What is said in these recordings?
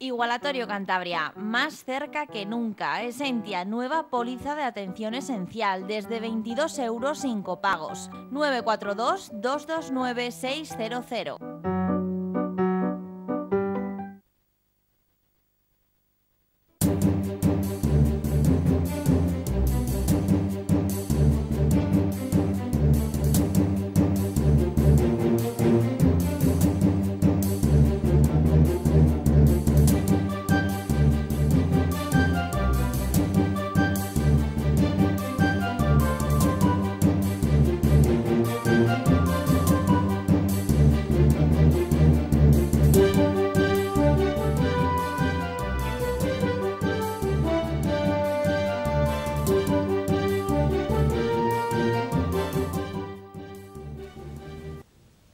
Igualatorio Cantabria, más cerca que nunca. Esentia, nueva póliza de atención esencial, desde 22 euros sin copagos. 942-229-600.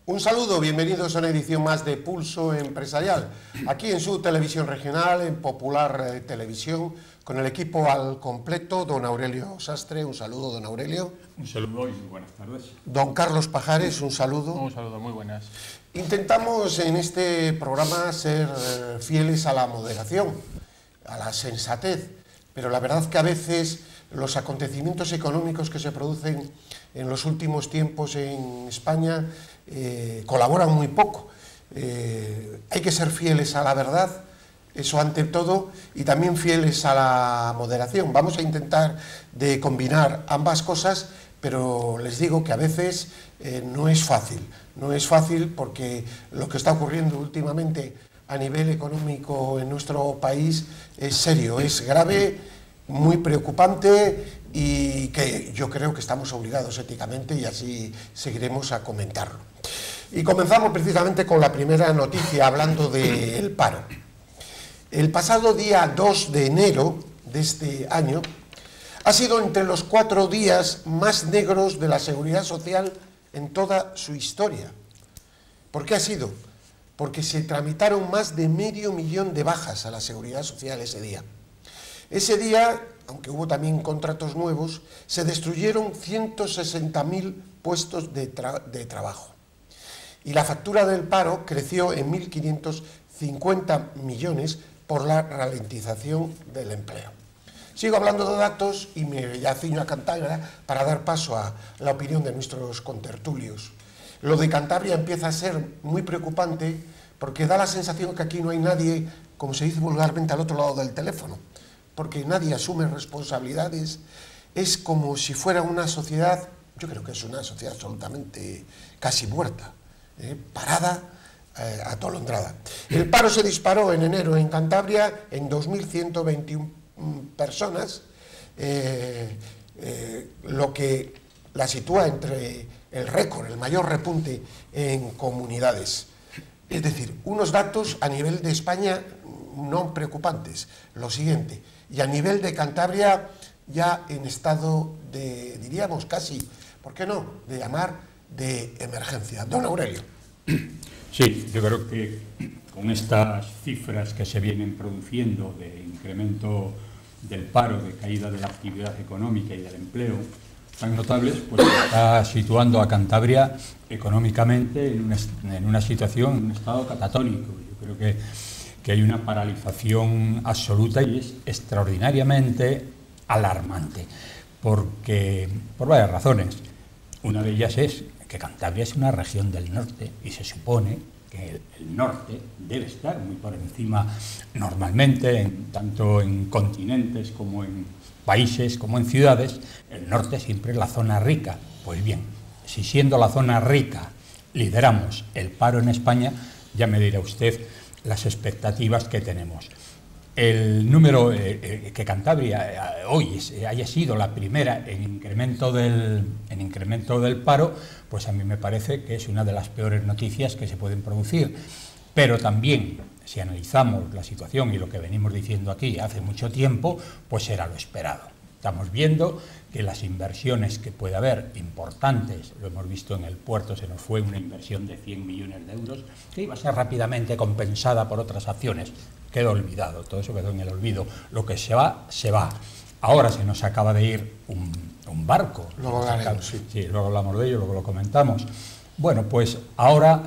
Un saludo, bienvenidos a una edición más de Pulso Empresarial, aquí en su televisión regional, en Popular Televisión, con el equipo al completo, don Aurelio Sastre, un saludo, don Aurelio. Un saludo y buenas tardes. Don Carlos Pajares, un saludo. Un saludo, muy buenas. Intentamos en este programa ser fieles a la moderación, a la sensatez, pero la verdad que a veces los acontecimientos económicos que se producen en los últimos tiempos en España colaboran muy poco. Hay que ser fieles a la verdad, eso ante todo, y también fieles a la moderación. Vamos a intentar de combinar ambas cosas, pero les digo que a veces no es fácil. No es fácil porque lo que está ocurriendo últimamente a nivel económico en nuestro país es serio, es grave, muy preocupante, y que yo creo que estamos obligados éticamente, y así seguiremos a comentarlo. Y comenzamos precisamente con la primera noticia, hablando del paro. El pasado día 2 de enero de este año ha sido entre los 4 días más negros de la Seguridad Social en toda su historia. ¿Por qué ha sido? Porque se tramitaron más de 500.000 de bajas a la Seguridad Social ese día. Ese día, aunque hubo también contratos nuevos, se destruyeron 160.000 puestos de trabajo. Y la factura del paro creció en 1.550 millones por la ralentización del empleo. Sigo hablando de datos y me ciño a Cantabria para dar paso a la opinión de nuestros contertulios. Lo de Cantabria empieza a ser muy preocupante porque da la sensación que aquí no hay nadie, como se dice vulgarmente, al otro lado del teléfono, porque nadie asume responsabilidades. Es como si fuera una sociedad, yo creo que es una sociedad absolutamente casi muerta, parada, atolondrada. El paro se disparó en enero en Cantabria en 2.121 personas, lo que la sitúa entre el récord, el mayor repunte en comunidades. Es decir, unos datos a nivel de España no preocupantes. Lo siguiente, y a nivel de Cantabria ya en estado de, diríamos casi, ¿por qué no?, de llamar de emergencia. Don Aurelio. Sí, yo creo que con estas cifras que se vienen produciendo de incremento del paro, de caída de la actividad económica y del empleo tan notables, pues está situando a Cantabria económicamente en una situación, en un estado catatónico. Yo creo que hay una paralización absoluta y es extraordinariamente alarmante, porque por varias razones. Una de ellas es que Cantabria es una región del norte y se supone que el norte debe estar muy por encima normalmente, tanto en continentes como en países, como en ciudades. El norte siempre es la zona rica. Pues bien, si siendo la zona rica lideramos el paro en España, ya me dirá usted las expectativas que tenemos. El número que Cantabria hoy haya sido la primera en incremento del paro, pues a mí me parece que es una de las peores noticias que se pueden producir. Pero también, si analizamos la situación y lo que venimos diciendo aquí hace mucho tiempo, pues era lo esperado. Estamos viendo que las inversiones que puede haber importantes, lo hemos visto en el puerto, se nos fue una inversión de 100 millones de euros, que iba a ser rápidamente compensada por otras acciones. Quedó olvidado, todo eso quedó en el olvido. Lo que se va, se va. Ahora se nos acaba de ir un barco. Luego hablaremos, sí. Sí, luego hablamos de ello, luego lo comentamos. Bueno, pues ahora,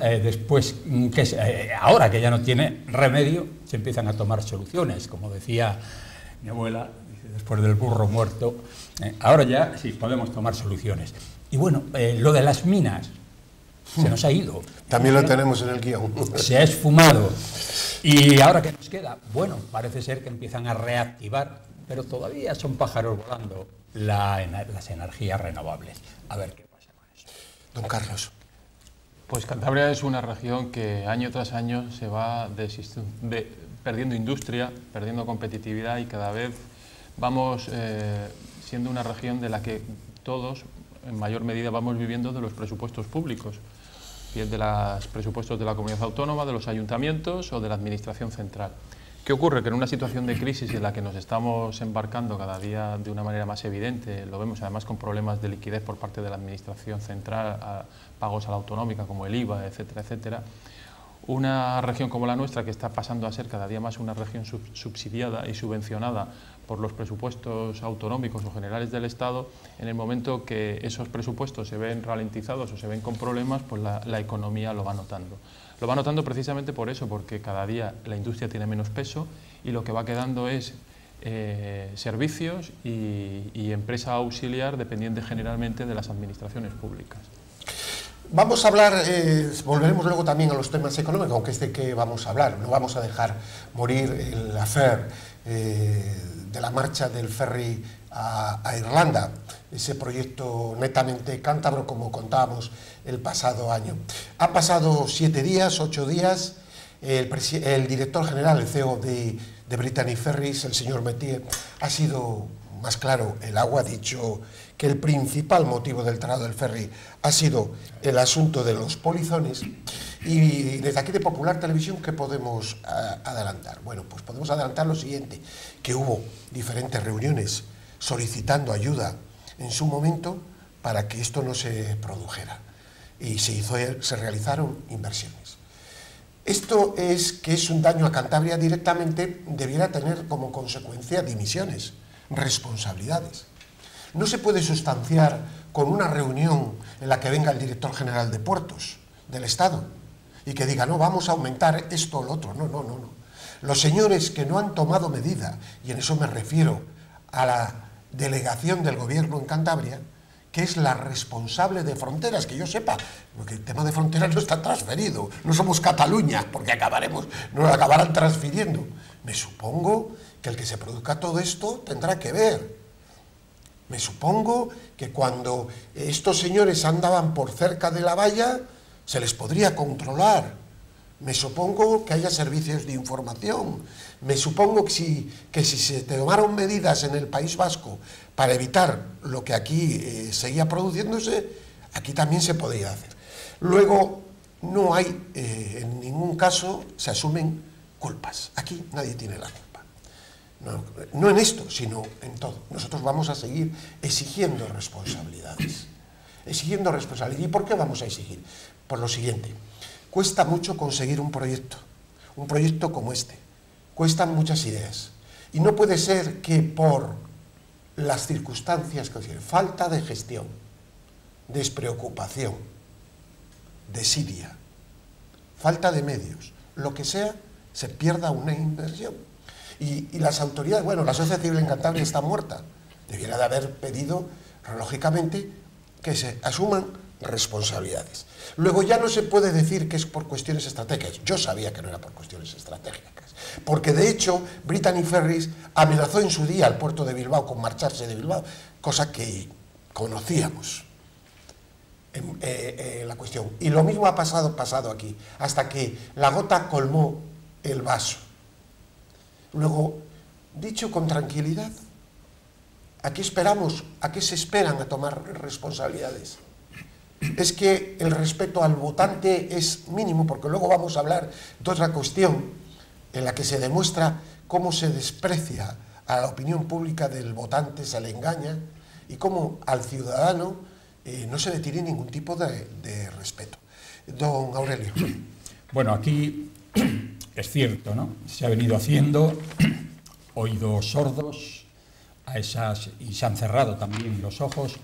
ahora que ya no tiene remedio, se empiezan a tomar soluciones, como decía mi abuela, después del burro muerto, ahora ya sí podemos tomar soluciones. Y bueno, lo de las minas se nos ha ido. También lo tenemos en el guión. Se ha esfumado. ¿Y ahora qué nos queda? Bueno, parece ser que empiezan a reactivar, pero todavía son pájaros volando las energías renovables. A ver qué pasa con eso. Don Carlos. Pues Cantabria es una región que año tras año se va perdiendo industria, perdiendo competitividad, y cada vez vamos siendo una región de la que todos, en mayor medida, vamos viviendo de los presupuestos públicos, bien de los presupuestos de la comunidad autónoma, de los ayuntamientos o de la administración central. ¿Qué ocurre? Que en una situación de crisis en la que nos estamos embarcando cada día de una manera más evidente, lo vemos además con problemas de liquidez por parte de la administración central, a pagos a la autonómica como el IVA, etcétera, etcétera, una región como la nuestra, que está pasando a ser cada día más una región subsidiada y subvencionada por los presupuestos autonómicos o generales del Estado, en el momento que esos presupuestos se ven ralentizados o se ven con problemas, pues la economía lo va notando. Lo va notando precisamente por eso, porque cada día la industria tiene menos peso y lo que va quedando es servicios y empresa auxiliar dependiente generalmente de las administraciones públicas. Vamos a hablar, volveremos luego también a los temas económicos, aunque es de qué vamos a hablar. No vamos a dejar morir el affair de la marcha del ferry a Irlanda, ese proyecto netamente cántabro, como contábamos el pasado año. Han pasado 7 días, 8 días, el director general, el CEO de Brittany Ferries, el señor Metier, ha sido más claro. El agua ha dicho que el principal motivo del trazado del ferry ha sido el asunto de los polizones. Y desde aquí de Popular Televisión, ¿qué podemos adelantar? Bueno, pues podemos adelantar lo siguiente, que hubo diferentes reuniones solicitando ayuda en su momento para que esto no se produjera, y se realizaron inversiones. Esto es que es un daño a Cantabria directamente, debiera tener como consecuencia dimisiones, responsabilidades. No se puede sustanciar con una reunión en la que venga el director general de puertos del Estado y que diga, no, vamos a aumentar esto o lo otro. No, no, no, no. Los señores que no han tomado medida, y en eso me refiero a la delegación del gobierno en Cantabria, que es la responsable de fronteras, que yo sepa, porque el tema de fronteras no está transferido, no somos Cataluña, porque nos lo acabarán transfiriendo. Me supongo que el que se produzca todo esto tendrá que ver. Me supongo que cuando estos señores andaban por cerca de la valla, se les podría controlar. Me supongo que haya servicios de información. Me supongo que si se tomaron medidas en el País Vasco para evitar lo que aquí seguía produciéndose, aquí también se podía hacer. Luego, no hay, en ningún caso, se asumen culpas. Aquí nadie tiene la culpa. No en esto, sino en todo. Nosotros vamos a seguir exigiendo responsabilidades. Exigiendo responsabilidades. ¿Y por qué vamos a exigir? Por lo siguiente. Cuesta mucho conseguir un proyecto como este. Cuestan muchas ideas. Y no puede ser que por las circunstancias, falta de gestión, despreocupación, desidia, falta de medios, lo que sea, se pierda una inversión. Y las autoridades, bueno, la sociedad civil en Cantabria está muerta. Debiera de haber pedido, lógicamente, que se asuman responsabilidades. Luego ya no se puede decir que es por cuestiones estratégicas. Yo sabía que no era por cuestiones estratégicas, porque de hecho Brittany Ferries amenazó en su día al puerto de Bilbao con marcharse de Bilbao, cosa que conocíamos la cuestión. Y lo mismo ha pasado aquí, hasta que la gota colmó el vaso. Luego, dicho con tranquilidad, ¿a qué esperamos? ¿A qué se esperan a tomar responsabilidades? Es que el respeto al votante es mínimo, porque luego vamos a hablar de otra cuestión en la que se demuestra cómo se desprecia a la opinión pública del votante, se le engaña, y cómo al ciudadano no se le tiene ningún tipo de respeto. Don Aurelio. Bueno, aquí es cierto, ¿no? Se ha venido haciendo oídos sordos a esas, y se han cerrado también los ojos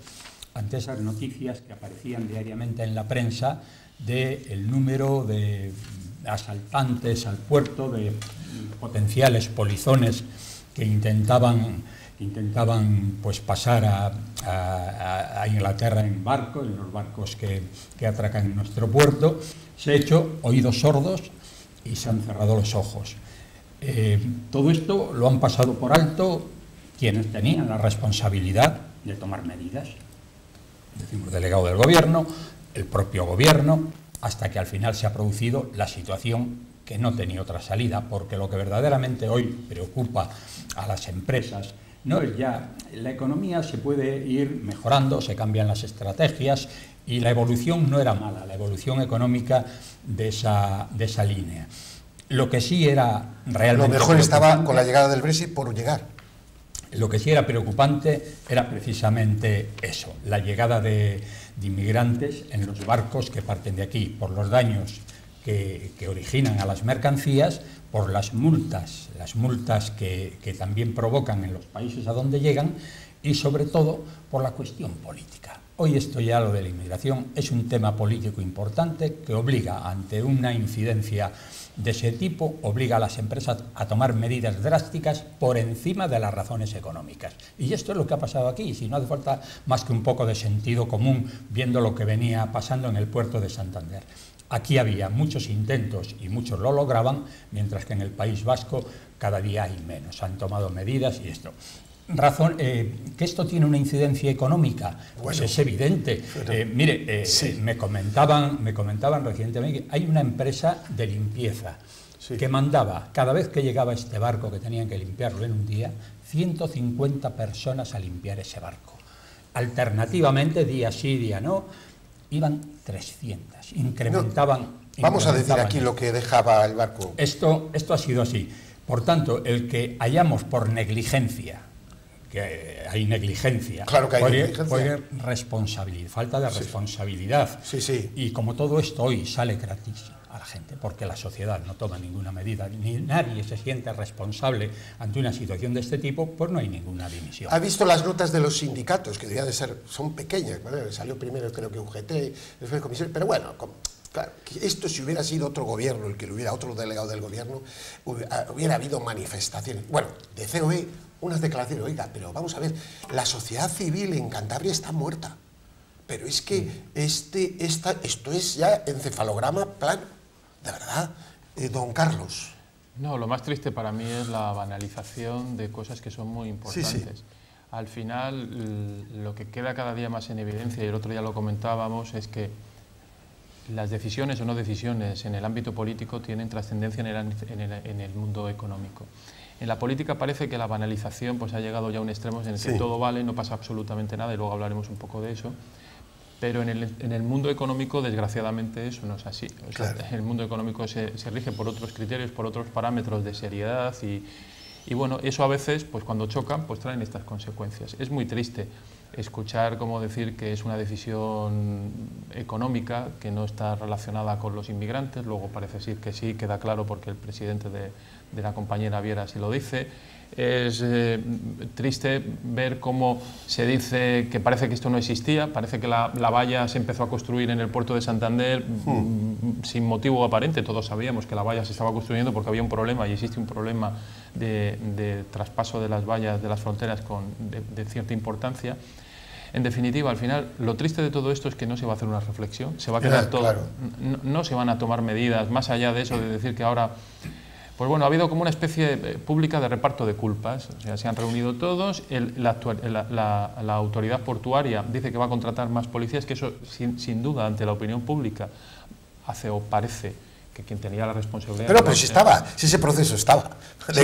ante esas noticias que aparecían diariamente en la prensa del número de asaltantes al puerto, de potenciales polizones que intentaban pues pasar a Inglaterra en barco, en los barcos que atracan en nuestro puerto. Se ha hecho oídos sordos y se han cerrado los ojos. Todo esto lo han pasado por alto quienes tenían la responsabilidad de tomar medidas. Decimos delegado del gobierno, el propio gobierno, hasta que al final se ha producido la situación que no tenía otra salida, porque lo que verdaderamente hoy preocupa a las empresas no es ya, la economía se puede ir mejorando, se cambian las estrategias y la evolución no era mala, la evolución económica de esa línea. Lo que sí era realmente... Lo mejor estaba con la llegada del Brexit por llegar. Lo que sí era preocupante era precisamente eso, la llegada de inmigrantes en los barcos que parten de aquí, por los daños que originan a las mercancías, por las multas que también provocan en los países a donde llegan y sobre todo por la cuestión política. Hoy esto ya, lo de la inmigración, es un tema político importante que obliga, ante una incidencia de ese tipo, obliga a las empresas a tomar medidas drásticas por encima de las razones económicas. Y esto es lo que ha pasado aquí, si no hace falta más que un poco de sentido común viendo lo que venía pasando en el puerto de Santander. Aquí había muchos intentos y muchos lo lograban, mientras que en el País Vasco cada día hay menos. Han tomado medidas y esto. Que esto tiene una incidencia económica, pues bueno, es evidente. Mire, sí. me comentaban recientemente que hay una empresa de limpieza que mandaba, cada vez que llegaba este barco, que tenían que limpiarlo en un día, 150 personas a limpiar ese barco. Alternativamente, día sí, día no, iban 300, incrementaban. Vamos a decir aquí lo que dejaba el barco. Esto ha sido así. Por tanto, el que hayamos por negligencia, que hay negligencia, claro que hay negligencia, fue responsabilidad, falta de responsabilidad. Sí, sí. Y como todo esto hoy sale gratis a la gente, porque la sociedad no toma ninguna medida, ni nadie se siente responsable ante una situación de este tipo, pues no hay ninguna dimisión. ¿Ha visto las notas de los sindicatos, que deberían de ser, son pequeñas? ¿Vale? Salió primero, creo que UGT, después de comisión, pero bueno, claro, esto si hubiera sido otro gobierno, el que lo hubiera, otro delegado del gobierno, hubiera habido manifestaciones. Bueno, de COE, unas declaraciones, oiga, pero vamos a ver, la sociedad civil en Cantabria está muerta, pero es que esto es ya encefalograma plano, de verdad, don Carlos. No, lo más triste para mí es la banalización de cosas que son muy importantes. Sí, sí. Al final, lo que queda cada día más en evidencia, y el otro día lo comentábamos, es que las decisiones o no decisiones en el ámbito político tienen trascendencia en el mundo económico. En la política parece que la banalización pues, ha llegado ya a un extremo en el que todo vale, no pasa absolutamente nada, y luego hablaremos un poco de eso. Pero en el mundo económico, desgraciadamente, eso no es así. O sea, el mundo económico se rige por otros criterios, por otros parámetros de seriedad y bueno, eso a veces, pues cuando chocan, pues traen estas consecuencias. Es muy triste escuchar como decir que es una decisión económica que no está relacionada con los inmigrantes, luego parece decir que sí, queda claro porque el presidente de la compañera Viera así lo dice. Es triste ver cómo se dice que parece que esto no existía, parece que la valla se empezó a construir en el puerto de Santander sin motivo aparente. Todos sabíamos que la valla se estaba construyendo porque había un problema y existe un problema de traspaso de las vallas de las fronteras de cierta importancia. En definitiva, al final, lo triste de todo esto es que no se va a hacer una reflexión, se va a quedar todo, no se van a tomar medidas, más allá de eso, de decir que ahora... Pues bueno, ha habido como una especie pública de reparto de culpas, o sea, se han reunido todos, la autoridad portuaria dice que va a contratar más policías, que eso sin duda ante la opinión pública hace o parece que quien tenía la responsabilidad... Pero si estaba, si ese proceso estaba, es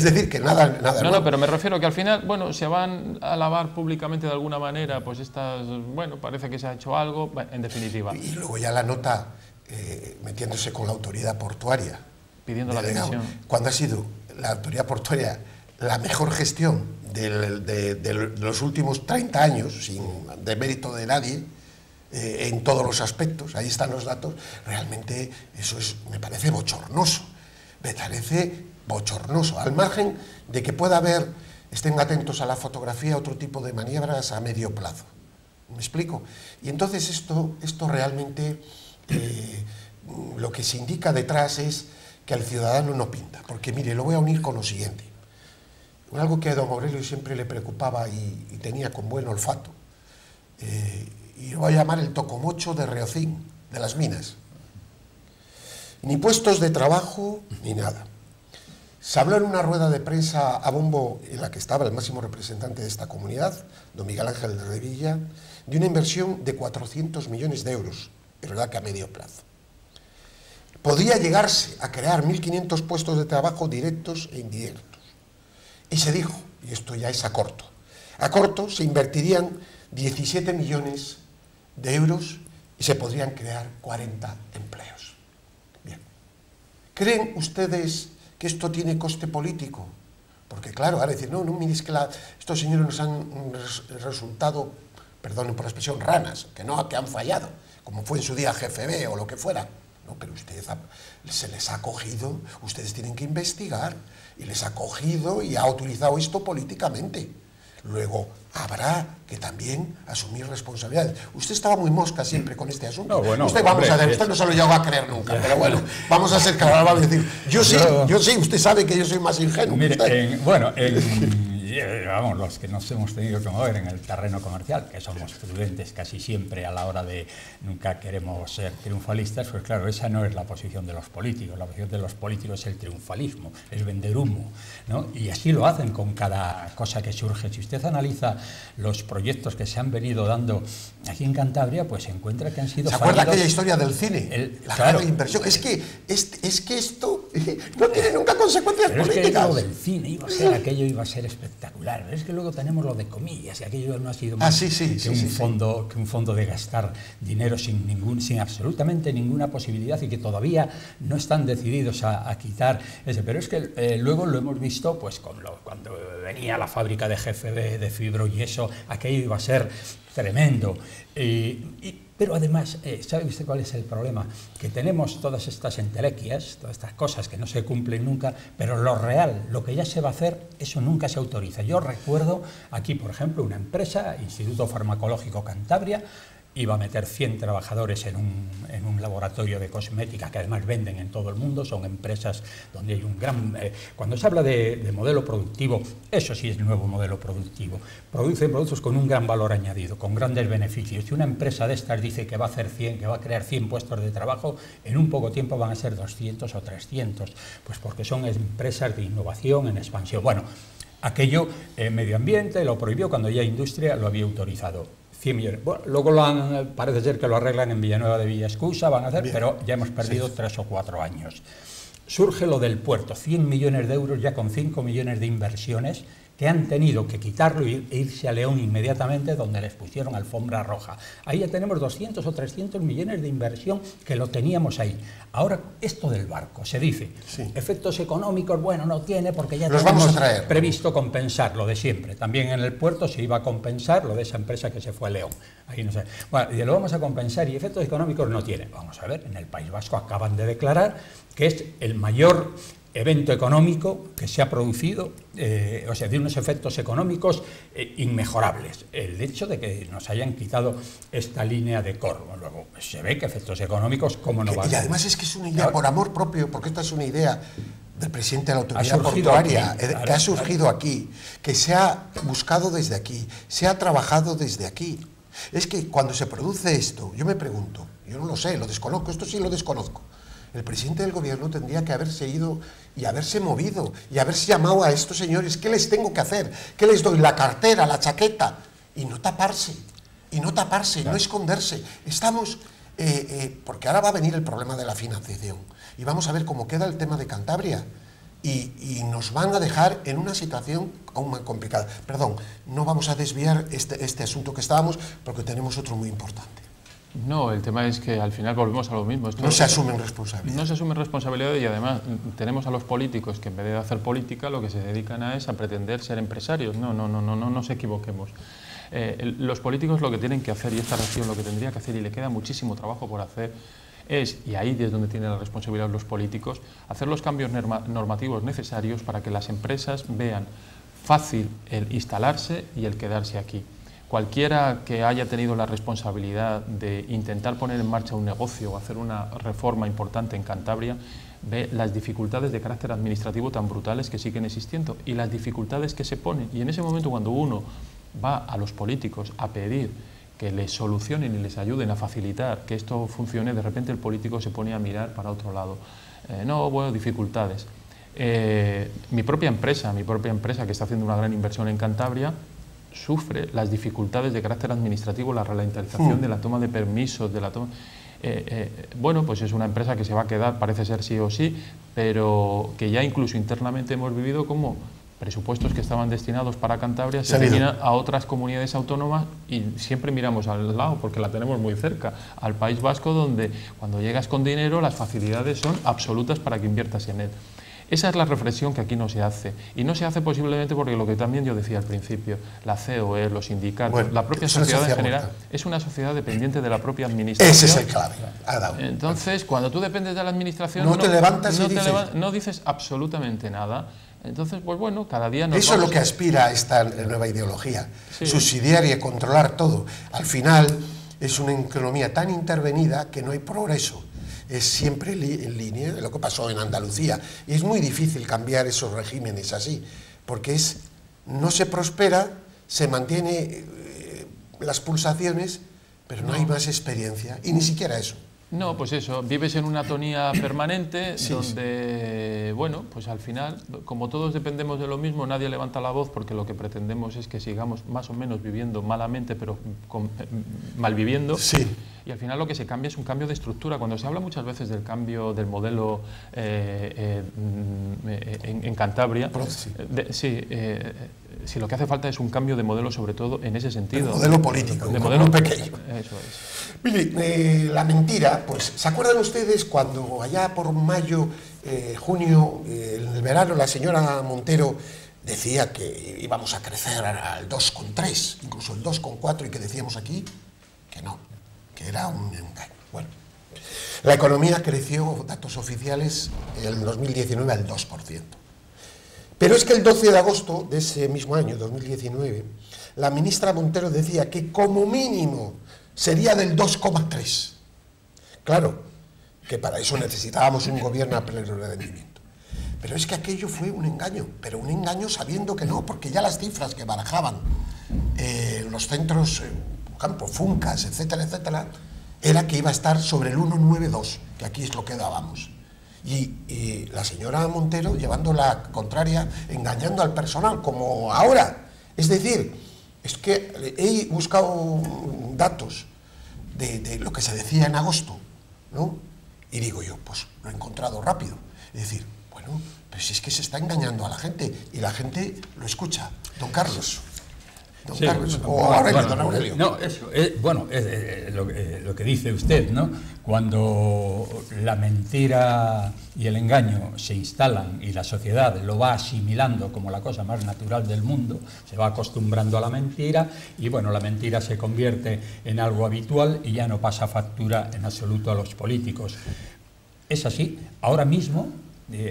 decir, que nada... No, pero me refiero que al final, bueno, se van a alabar públicamente de alguna manera, pues bueno, parece que se ha hecho algo, bueno, en definitiva. Y luego ya la nota metiéndose con la autoridad portuaria, pidiendo la dimisión. Cuando ha sido la autoridad portuaria la mejor gestión de los últimos 30 años, sin demérito de nadie, en todos los aspectos, ahí están los datos, realmente eso me parece bochornoso, al margen de que pueda haber, estén atentos a la fotografía, otro tipo de maniobras a medio plazo. ¿Me explico? Y entonces esto realmente lo que se indica detrás es que al ciudadano no pinta. Porque mire, lo voy a unir con lo siguiente. Algo que a don Aurelio siempre le preocupaba y tenía con buen olfato. Y lo voy a llamar el tocomocho de Reocín, de las minas. Ni puestos de trabajo, ni nada. Se habló en una rueda de prensa a bombo en la que estaba el máximo representante de esta comunidad, don Miguel Ángel de Revilla, de una inversión de 400 millones de euros, es verdad que a medio plazo. Podría llegarse a crear 1.500 puestos de trabajo directos e indirectos. Y se dijo, y esto ya es a corto se invertirían 17 millones de euros y se podrían crear 40 empleos. Bien. ¿Creen ustedes que esto tiene coste político? Porque claro, ahora decir, no, mire, es que estos señores nos han resultado, perdonen por la expresión, ranas, que han fallado, como fue en su día GFB o lo que fuera. No, pero se les ha cogido, ustedes tienen que investigar, y les ha cogido y ha utilizado esto políticamente. Luego, habrá que también asumir responsabilidades. Usted estaba muy mosca siempre con este asunto. No, bueno, usted no se lo llegó a creer nunca, pero bueno, vamos a ser claros, vamos a decir, yo sí, usted sabe que yo soy más ingenuo. Mire, vamos, los que nos hemos tenido que mover en el terreno comercial, que somos prudentes casi siempre a la hora de nunca queremos ser triunfalistas, pues claro, esa no es la posición de los políticos. La posición de los políticos es el triunfalismo, es vender humo, ¿no? Y así lo hacen con cada cosa que surge. Si usted analiza los proyectos que se han venido dando aquí en Cantabria, pues se encuentra que han sido ¿Se acuerda aquella historia del cine? La gran inversión. Es que esto no tiene nunca consecuencias políticas. Es que lo del cine aquello iba a ser espectacular. Pero es que luego tenemos lo de comillas, y aquello no ha sido más que un fondo de gastar dinero sin absolutamente ninguna posibilidad, y que todavía no están decididos a quitar ese. Pero es que luego lo hemos visto, pues cuando venía la fábrica de GFB, de fibro y eso, aquello iba a ser tremendo. Pero además, ¿sabe usted cuál es el problema? Que tenemos todas estas entelequias, todas estas cosas que no se cumplen nunca, pero lo real, lo que ya se va a hacer, eso nunca se autoriza. Yo recuerdo aquí, por ejemplo, una empresa, Instituto Farmacológico Cantabria, iba a meter 100 trabajadores en un laboratorio de cosmética que además venden en todo el mundo. Son empresas donde hay un gran... cuando se habla de modelo productivo, eso sí es el nuevo modelo productivo. Producen productos con un gran valor añadido, con grandes beneficios. Si una empresa de estas dice que va a hacer 100, que va a crear 100 puestos de trabajo, en un poco tiempo van a ser 200 o 300, pues porque son empresas de innovación, en expansión. Bueno, aquello, medio ambiente lo prohibió cuando ya industria lo había autorizado. 100 millones. Bueno, luego parece ser que lo arreglan en Villanueva de Villaescusa, van a hacer, bien, pero ya hemos perdido 3 o 4 años. Surge lo del puerto, 100 millones de euros ya con 5 millones de inversiones que han tenido que quitarlo e irse a León inmediatamente, donde les pusieron alfombra roja. Ahí ya tenemos 200 o 300 millones de inversión que lo teníamos ahí. Ahora, esto del barco, se dice, efectos económicos, bueno, no tiene, porque ya tenemos previsto compensar lo de siempre. También en el puerto se iba a compensar lo de esa empresa que se fue a León. Ahí no sé. Bueno, y lo vamos a compensar, y efectos económicos no tiene. Vamos a ver, en el País Vasco acaban de declarar que es el mayor evento económico que se ha producido, o sea, de unos efectos económicos inmejorables. El hecho de que nos hayan quitado esta línea de Corvo. Luego se ve que efectos económicos, ¿cómo no van? Y además es que es una idea por amor propio, porque esta es una idea del presidente de la autoridad portuaria, que ha surgido aquí, que se ha buscado desde aquí, se ha trabajado desde aquí. Es que cuando se produce esto, yo me pregunto, yo no lo sé, lo desconozco, esto sí lo desconozco. El presidente del gobierno tendría que haberse ido y haberse movido y haberse llamado a estos señores. ¿Qué les tengo que hacer? ¿Qué les doy? La cartera, la chaqueta. Y no taparse, no esconderse. Estamos... porque ahora va a venir el problema de la financiación. Y vamos a ver cómo queda el tema de Cantabria. Y nos van a dejar en una situación aún más complicada. Perdón, no vamos a desviar este asunto que estábamos, porque tenemos otro muy importante. No, el tema es que al final volvemos a lo mismo. No se asumen responsabilidades. No se asumen responsabilidades, y además tenemos a los políticos que en vez de hacer política lo que se dedican es a pretender ser empresarios. No nos equivoquemos. Los políticos lo que tienen que hacer, y esta región lo que tendría que hacer, y le queda muchísimo trabajo por hacer, es, y ahí es donde tienen la responsabilidad los políticos, hacer los cambios normativos necesarios para que las empresas vean fácil el instalarse y el quedarse aquí. Cualquiera que haya tenido la responsabilidad de intentar poner en marcha un negocio o hacer una reforma importante en Cantabria ve las dificultades de carácter administrativo tan brutales que siguen existiendo y las dificultades que se ponen. Y en ese momento, cuando uno va a los políticos a pedir que les solucionen y les ayuden a facilitar que esto funcione, de repente el político se pone a mirar para otro lado. No, bueno, dificultades. Mi propia empresa que está haciendo una gran inversión en Cantabria, sufre las dificultades de carácter administrativo, la ralentización de la toma de permisos, de la toma... bueno, pues es una empresa que se va a quedar, parece ser sí o sí, pero que ya incluso internamente hemos vivido como presupuestos que estaban destinados para Cantabria se destinan a otras comunidades autónomas y siempre miramos al lado porque la tenemos muy cerca, al País Vasco, donde cuando llegas con dinero las facilidades son absolutas para que inviertas en él. Esa es la reflexión que aquí no se hace, y no se hace posiblemente porque lo que también yo decía al principio, la COE, los sindicatos, bueno, la propia sociedad en general, es una sociedad dependiente de la propia administración. Ese es el clave. Entonces, cuando tú dependes de la administración, no te levantas no dices absolutamente nada. Entonces, pues bueno, cada día nos Eso es lo que aspira a esta nueva ideología, subsidiaria, controlar todo. Al final es una economía tan intervenida que no hay progreso. Es siempre en línea de lo que pasó en Andalucía. Y es muy difícil cambiar esos regímenes así, porque no se prospera, se mantiene las pulsaciones, pero no hay más experiencia, y ni siquiera eso. No, pues eso, vives en una atonía permanente donde, bueno, pues al final, como todos dependemos de lo mismo, nadie levanta la voz porque lo que pretendemos es que sigamos más o menos viviendo malamente, pero malviviendo. Sí. Y al final lo que se cambia es un cambio de estructura. Cuando se habla muchas veces del cambio del modelo en Cantabria, si lo que hace falta es un cambio de modelo, sobre todo en ese sentido. De modelo político, de modelo pequeño. Eso es. Mire, la mentira, pues, ¿se acuerdan ustedes cuando allá por mayo, junio, en el verano, la señora Montero decía que íbamos a crecer al 2,3, incluso el 2,4, y que decíamos aquí que no, que era un engaño? Bueno, la economía creció, datos oficiales, en el 2019 al 2%. Pero es que el 12 de agosto de ese mismo año, 2019, la ministra Montero decía que como mínimo sería del 2,3. Claro, que para eso necesitábamos un gobierno a pleno rendimiento. Pero es que aquello fue un engaño, pero un engaño sabiendo que no, porque ya las cifras que barajaban los centros, campos, Funcas, etcétera, etcétera, era que iba a estar sobre el 1,92, que aquí es lo que dábamos. Y la señora Montero llevando la contraria, engañando al personal, como ahora. Es decir, es que he buscado datos de lo que se decía en agosto, ¿no? Y digo yo, pues lo he encontrado rápido. Es decir, bueno, pero si es que se está engañando a la gente y la gente lo escucha. Don Carlos. Don Carlos, o Aurelio, don Aurelio. No, eso, bueno, es lo que dice usted, ¿no? Cuando la mentira y el engaño se instalan y la sociedad lo va asimilando como la cosa más natural del mundo, se va acostumbrando a la mentira y, bueno, la mentira se convierte en algo habitual y ya no pasa factura en absoluto a los políticos. Es así. Ahora mismo,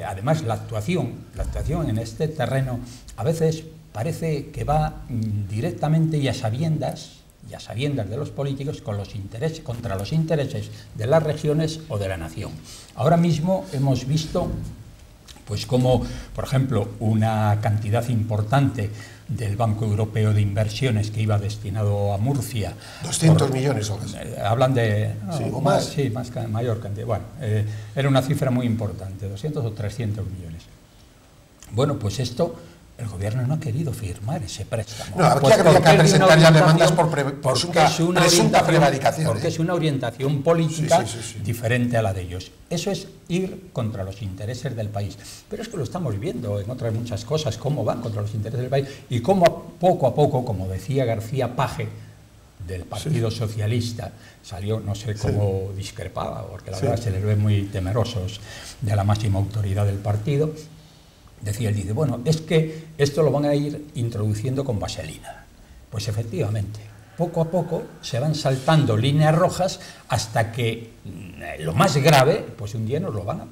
además, la actuación en este terreno a veces parece que va directamente y a sabiendas de los políticos contra los intereses de las regiones o de la nación. Ahora mismo hemos visto, pues, como, por ejemplo, una cantidad importante del Banco Europeo de Inversiones que iba destinado a Murcia. 200 millones o más. Hablan de... sí, o más. Sí, mayor cantidad. Bueno, era una cifra muy importante, 200 o 300 millones. Bueno, pues esto... El gobierno no ha querido firmar ese préstamo. No, aquí habría que presentar ya demandas por presunta prevaricación. Porque es una orientación política diferente a la de ellos. Eso es ir contra los intereses del país. Pero es que lo estamos viendo en otras muchas cosas, cómo van contra los intereses del país y cómo poco a poco, como decía García Page, del Partido Socialista, salió, no sé cómo discrepaba, porque la verdad se les ve muy temerosos de la máxima autoridad del partido. Decía, él dice, bueno, es que esto lo van a ir introduciendo con vaselina. Pues efectivamente, poco a poco se van saltando líneas rojas hasta que lo más grave, pues un día nos lo van a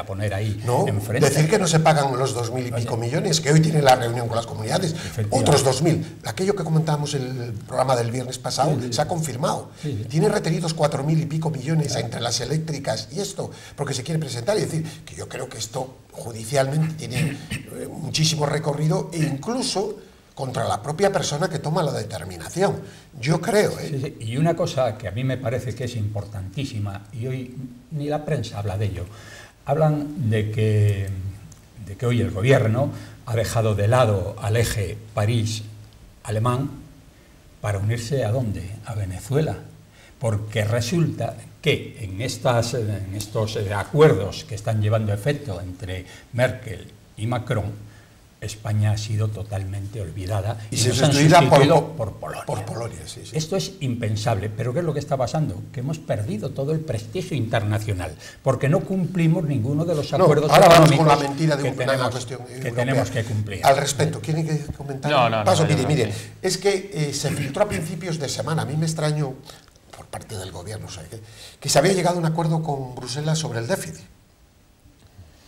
poner ahí enfrente. Decir que no se pagan los 2.000 y pico millones, que hoy tiene la reunión con las comunidades, otros 2.000. Aquello que comentábamos en el programa del viernes pasado se ha confirmado. Tiene retenidos 4.000 y pico millones entre las eléctricas y esto, porque se quiere presentar y decir que yo creo que esto judicialmente tiene muchísimo recorrido e incluso contra la propia persona que toma la determinación. Yo creo. Y una cosa que a mí me parece que es importantísima, y hoy ni la prensa habla de ello, hablan de que hoy el gobierno ha dejado de lado al eje París-alemán para unirse ¿a dónde? A Venezuela. Porque resulta que en estos acuerdos que están llevando efecto entre Merkel y Macron, España ha sido totalmente olvidada y se han sustituido por Polonia. Esto es impensable, pero ¿qué es lo que está pasando? Que hemos perdido todo el prestigio internacional, porque no cumplimos ninguno de los acuerdos económicos con la mentira de que tenemos que cumplir. Al respecto, ¿quieren que comentar? Mire, es que se filtró a principios de semana, a mí me extrañó, por parte del gobierno, que se había llegado a un acuerdo con Bruselas sobre el déficit.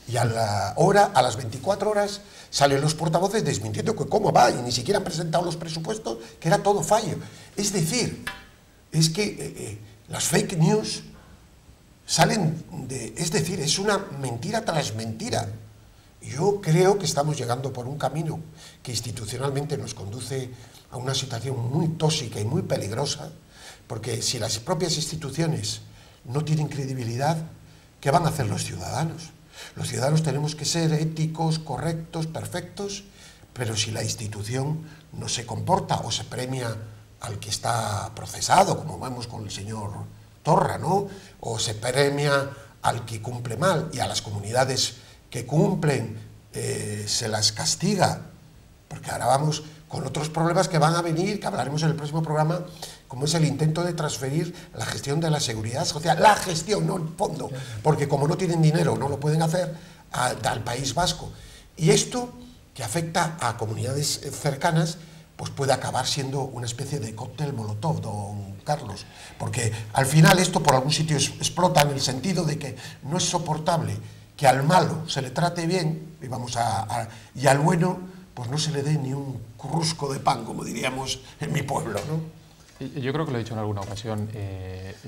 Y a las 24 horas salen los portavoces desmintiendo que cómo va, y ni siquiera han presentado los presupuestos, que era todo fallo. Es decir, es que las fake news salen es decir, es una mentira tras mentira. Yo creo que estamos llegando por un camino que institucionalmente nos conduce a una situación muy tóxica y muy peligrosa, porque si las propias instituciones no tienen credibilidad, ¿qué van a hacer los ciudadanos? Los ciudadanos tenemos que ser éticos, correctos, perfectos, pero si la institución no se comporta o se premia al que está procesado, como vemos con el señor Torra, ¿no? O se premia al que cumple mal, y a las comunidades que cumplen se las castiga, porque ahora vamos con otros problemas que van a venir, que hablaremos en el próximo programa, como es el intento de transferir la gestión de la seguridad social, la gestión, no el fondo, porque como no tienen dinero no lo pueden hacer, al País Vasco. Y esto, que afecta a comunidades cercanas, pues puede acabar siendo una especie de cóctel molotov, don Carlos, porque al final esto por algún sitio explota, en el sentido de que no es soportable que al malo se le trate bien, y al bueno pues no se le dé ni un crusco de pan, como diríamos en mi pueblo, ¿no? Yo creo que lo he dicho en alguna ocasión.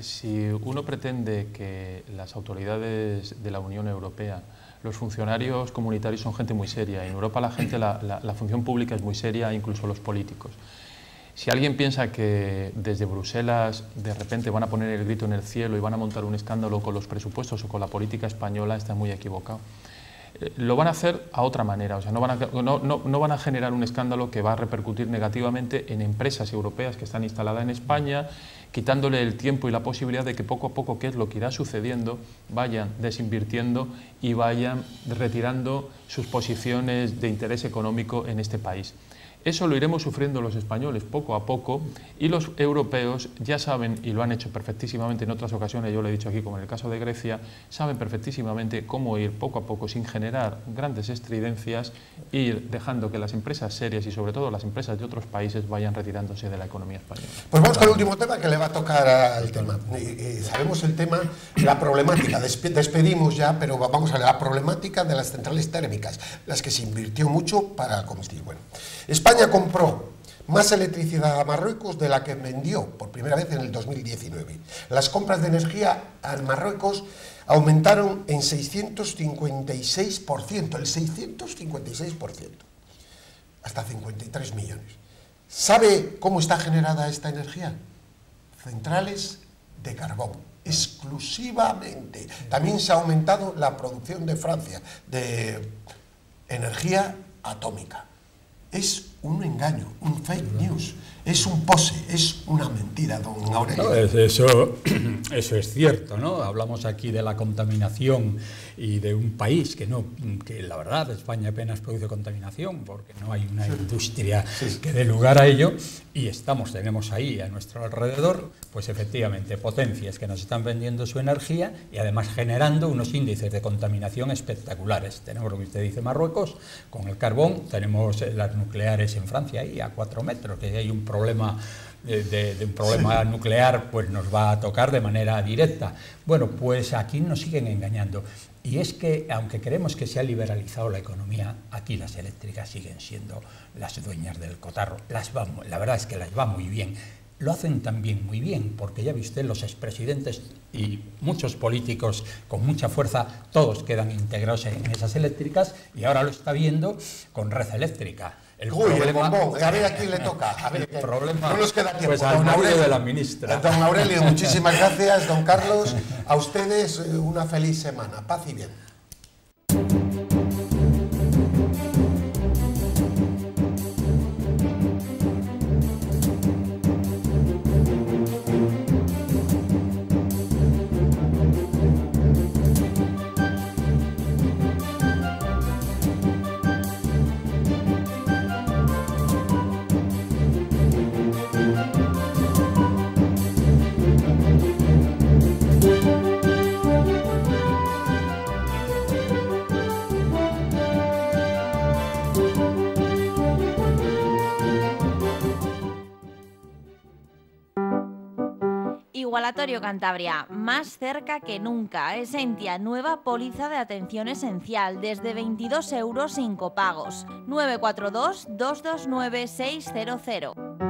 Si uno pretende que las autoridades de la Unión Europea, los funcionarios comunitarios son gente muy seria, en Europa la función pública es muy seria, incluso los políticos. Si alguien piensa que desde Bruselas de repente van a poner el grito en el cielo y van a montar un escándalo con los presupuestos o con la política española, está muy equivocado. Lo van a hacer a otra manera, o sea, no van a generar un escándalo que va a repercutir negativamente en empresas europeas que están instaladas en España, quitándole el tiempo y la posibilidad de que poco a poco, que es lo que irá sucediendo, vayan desinvirtiendo y vayan retirando sus posiciones de interés económico en este país. Eso lo iremos sufriendo los españoles poco a poco, y los europeos ya saben, y lo han hecho perfectísimamente en otras ocasiones, yo lo he dicho aquí como en el caso de Grecia, saben perfectísimamente cómo ir poco a poco sin generar grandes estridencias, ir dejando que las empresas serias y sobre todo las empresas de otros países vayan retirándose de la economía española. Pues vamos con el último tema que le va a tocar al tema. Sabemos el tema, la problemática, despedimos ya, pero vamos a la problemática de las centrales térmicas, las que se invirtió mucho para el combustible. Bueno, España compró más electricidad a Marruecos de la que vendió por primera vez en el 2019. Las compras de energía a Marruecos aumentaron en 656%, el 656%, hasta 53 millones. ¿Sabe cómo está generada esta energía? Centrales de carbón, exclusivamente. También se ha aumentado la producción de Francia de energía atómica. Es un engaño, un fake news, es un pose, es una mentira, don Aurelio. No, eso es cierto, ¿no? Hablamos aquí de la contaminación y de un país que la verdad, España apenas produce contaminación porque no hay una industria que dé lugar a ello, y tenemos ahí a nuestro alrededor, pues efectivamente, potencias que nos están vendiendo su energía y además generando unos índices de contaminación espectaculares. Tenemos lo que usted dice, Marruecos, con el carbón, tenemos las nucleares en Francia ahí a 4 metros, que hay un problema de un problema nuclear, pues nos va a tocar de manera directa. Bueno, pues aquí nos siguen engañando. Y es que, aunque creemos que se ha liberalizado la economía, aquí las eléctricas siguen siendo las dueñas del cotarro. La verdad es que las va muy bien. Lo hacen también muy bien, porque ya ve usted, los expresidentes y muchos políticos con mucha fuerza, todos quedan integrados en esas eléctricas, y ahora lo está viendo con Red Eléctrica. El bombón, a ver a quién le toca. A ver, el problema, no nos queda tiempo. Pues al marido de la ministra. Don Aurelio, muchísimas gracias. Don Carlos, a ustedes una feliz semana. Paz y bien. Igualatorio Cantabria, más cerca que nunca. Esentia, nueva póliza de atención esencial, desde 22 € sin copagos. 942 229 600.